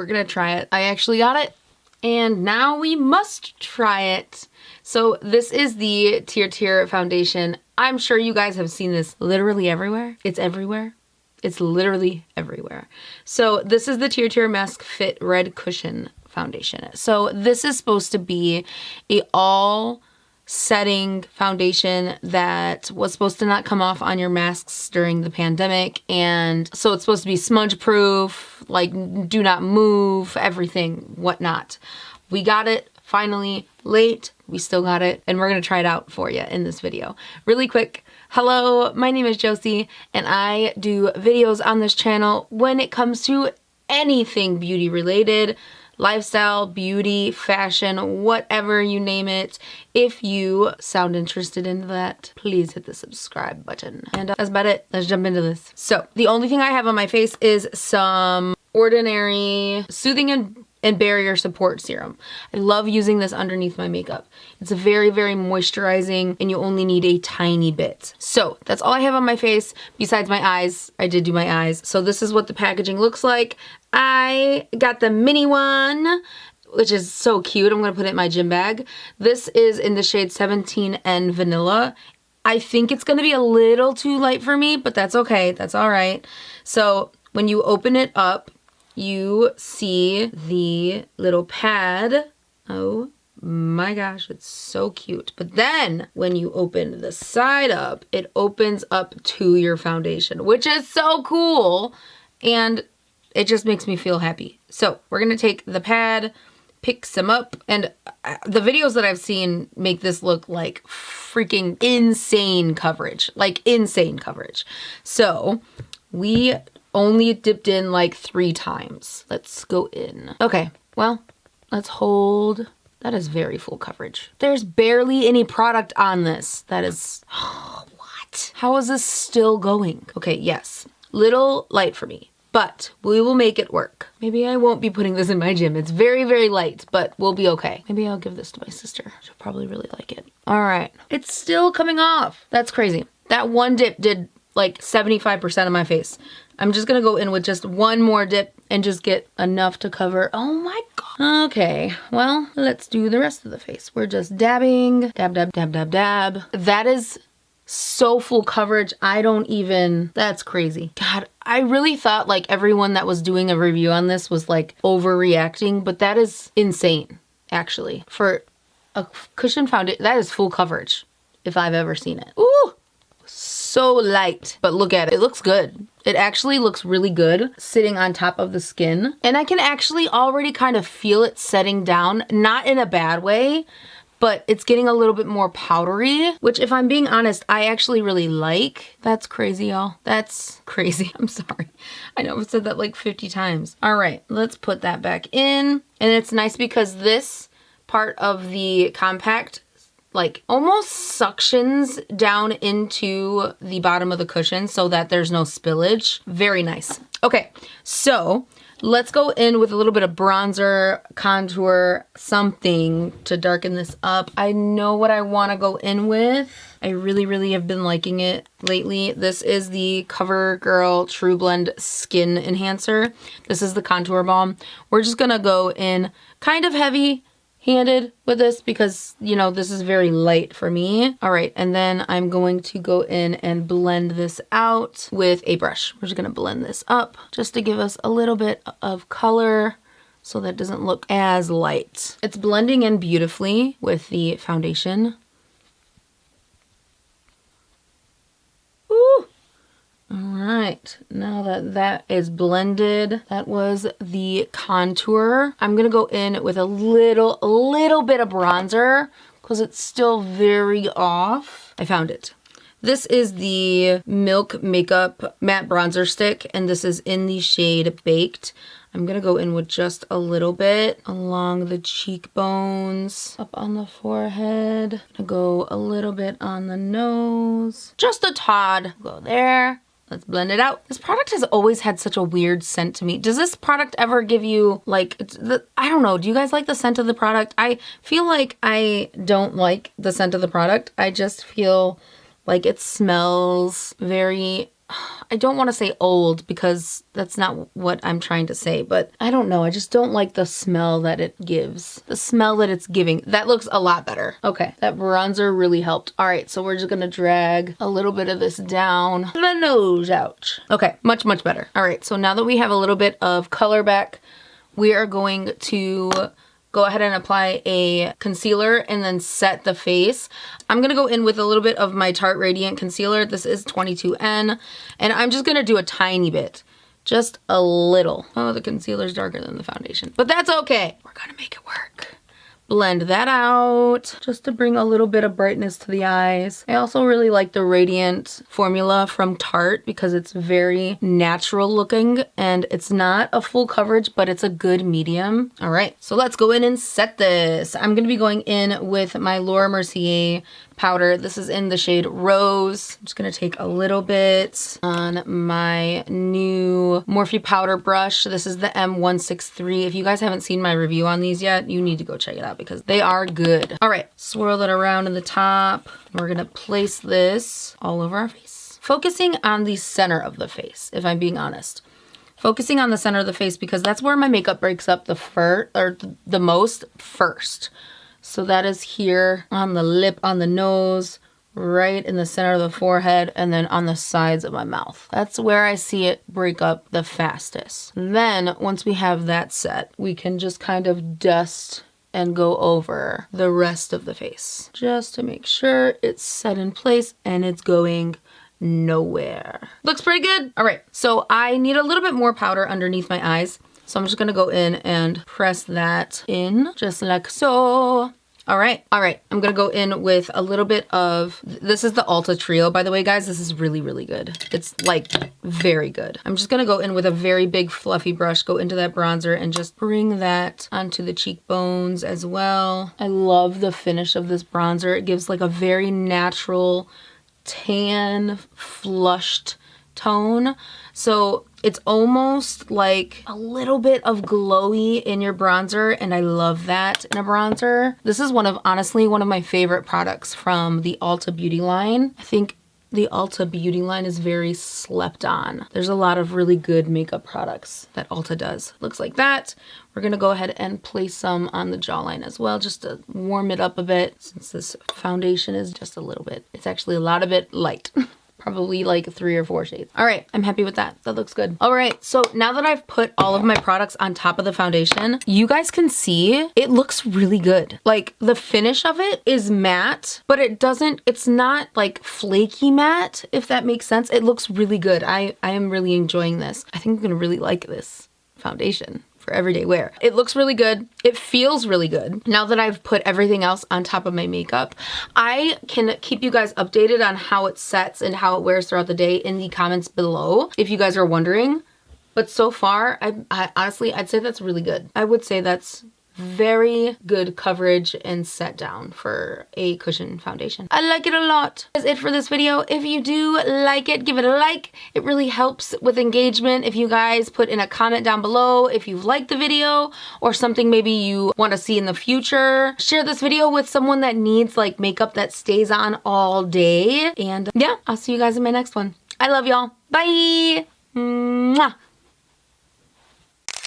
we're gonna try it. I actually got it, and now we must try it. So this is the Tirtir foundation. I'm sure you guys have seen this literally everywhere. It's everywhere. It's literally everywhere. So this is the Tirtir Mask Fit Red Cushion foundation. So this is supposed to be a all setting foundation that was supposed to not come off on your masks during the pandemic. And so it's supposed to be smudge proof, like do not move, everything, whatnot. We got it finally, late, we still got it, and we're gonna try it out for you in this video. Really quick, hello, my name is Josie, and I do videos on this channel when it comes to anything beauty related, lifestyle, beauty, fashion, whatever you name it. If you sound interested in that, please hit the subscribe button. And that's about it. Let's jump into this. So the only thing I have on my face is some Ordinary Soothing and Barrier Support Serum. I love using this underneath my makeup. It's very, very moisturizing, and you only need a tiny bit. So that's all I have on my face besides my eyes. I did do my eyes. So this is what the packaging looks like. I got the mini one, which is so cute. I'm gonna put it in my gym bag. This is in the shade 17N Vanilla. I think it's gonna be a little too light for me, but that's okay, that's all right. So when you open it up, you see the little pad. Oh my gosh, it's so cute. But then when you open the side up, it opens up to your foundation, which is so cool. And it just makes me feel happy. So we're gonna take the pad, pick some up, and the videos that I've seen make this look like freaking insane coverage, like insane coverage. So we only dipped in like 3 times. Let's go in. Okay, well, let's hold. That is very full coverage. There's barely any product on this. That is, oh, what? How is this still going? Okay, yes, little light for me, but we will make it work. Maybe I won't be putting this in my gym. It's very, very light, but we'll be okay. Maybe I'll give this to my sister. She'll probably really like it. All right, it's still coming off. That's crazy. That one dip did like 75% of my face. I'm just gonna go in with just one more dip and just get enough to cover. Oh my God. Okay, well, let's do the rest of the face. We're just dabbing, dab, dab, dab, dab, dab. That is so full coverage. I don't even, that's crazy. God, I really thought like everyone that was doing a review on this was like overreacting, but that is insane, actually. For a cushion foundation, that is full coverage if I've ever seen it. Ooh, so light, but look at it. It looks good. It actually looks really good sitting on top of the skin. And I can actually already kind of feel it setting down, not in a bad way, but it's getting a little bit more powdery, which if I'm being honest, I actually really like. That's crazy, y'all. That's crazy. I'm sorry. I know I've said that like 50 times. All right, let's put that back in. And it's nice because this part of the compact like almost suctions down into the bottom of the cushion so that there's no spillage. Very nice. Okay, so let's go in with a little bit of bronzer, contour, something to darken this up. I know what I want to go in with. I really, really have been liking it lately. This is the CoverGirl True Blend Skin Enhancer. This is the contour balm. We're just gonna go in kind of heavy handed with this because, you know, this is very light for me. All right, and then I'm going to go in and blend this out with a brush. We're just gonna blend this up just to give us a little bit of color so that it doesn't look as light. It's blending in beautifully with the foundation. Ooh. All right, now that that is blended, that was the contour. I'm gonna go in with a little bit of bronzer because it's still very off. I found it. This is the Milk Makeup Matte Bronzer Stick, and this is in the shade Baked. I'm gonna go in with just a little bit along the cheekbones, up on the forehead. I'm gonna go a little bit on the nose, just a tad. Go there. Let's blend it out. This product has always had such a weird scent to me. Does this product ever give you like, I don't know, do you guys like the scent of the product? I feel like I don't like the scent of the product. I just feel like it smells very I don't want to say old because that's not what I'm trying to say, but I don't know. I just don't like the smell that it gives. The smell that it's giving. That looks a lot better. Okay, that bronzer really helped. All right, so we're just gonna drag a little bit of this down the nose. Ouch. Okay, much, much better. All right, so now that we have a little bit of color back, we are going to go ahead and apply a concealer and then set the face. I'm gonna go in with a little bit of my Tarte Radiant Concealer. This is 22N, and I'm just gonna do a tiny bit, just a little. Oh, the concealer's darker than the foundation, but that's okay. We're gonna make it work. Blend that out just to bring a little bit of brightness to the eyes. I also really like the Radiant formula from Tarte because it's very natural looking and it's not a full coverage, but it's a good medium. All right, so let's go in and set this. I'm gonna be going in with my Laura Mercier powder. This is in the shade Rose. I'm just gonna take a little bit on my new Morphe powder brush. This is the M163. If you guys haven't seen my review on these yet, you need to go check it out because they are good. All right, swirl that around in the top. We're gonna place this all over our face. Focusing on the center of the face, if I'm being honest. Focusing on the center of the face because that's where my makeup breaks up the most first. So that is here on the lip, on the nose, right in the center of the forehead, and then on the sides of my mouth. That's where I see it break up the fastest. Then once we have that set, we can just kind of dust and go over the rest of the face just to make sure it's set in place and it's going nowhere. Looks pretty good. All right, so I need a little bit more powder underneath my eyes. So I'm just gonna go in and press that in just like so. All right, I'm gonna go in with a little bit of, this is the Ulta Trio, by the way, guys. This is really, really good. It's like very good. I'm just gonna go in with a very big fluffy brush, go into that bronzer and just bring that onto the cheekbones as well. I love the finish of this bronzer. It gives like a very natural tan flushed tone. So it's almost like a little bit of glowy in your bronzer, and I love that in a bronzer. This is honestly one of my favorite products from the Ulta Beauty line. I think the Ulta Beauty line is very slept on. There's a lot of really good makeup products that Ulta does. Looks like that. We're gonna go ahead and place some on the jawline as well, just to warm it up a bit, since this foundation is just a little bit, it's actually a lot of it light. Probably like 3 or 4 shades. All right, I'm happy with that. That looks good. All right, so now that I've put all of my products on top of the foundation, you guys can see it looks really good. Like the finish of it is matte, but it's not like flaky matte, if that makes sense. It looks really good. I am really enjoying this. I think I'm gonna really like this foundation for everyday wear. It looks really good. It feels really good. Now that I've put everything else on top of my makeup, I can keep you guys updated on how it sets and how it wears throughout the day in the comments below, if you guys are wondering. But so far, I honestly, I'd say that's really good. I would say that's very good coverage and set down for a cushion foundation. I like it a lot. That's it for this video. If you do like it, give it a like. It really helps with engagement if you guys put in a comment down below if you've liked the video or something maybe you want to see in the future. Share this video with someone that needs like makeup that stays on all day. And yeah, I'll see you guys in my next one. I love y'all. Bye. Mwah.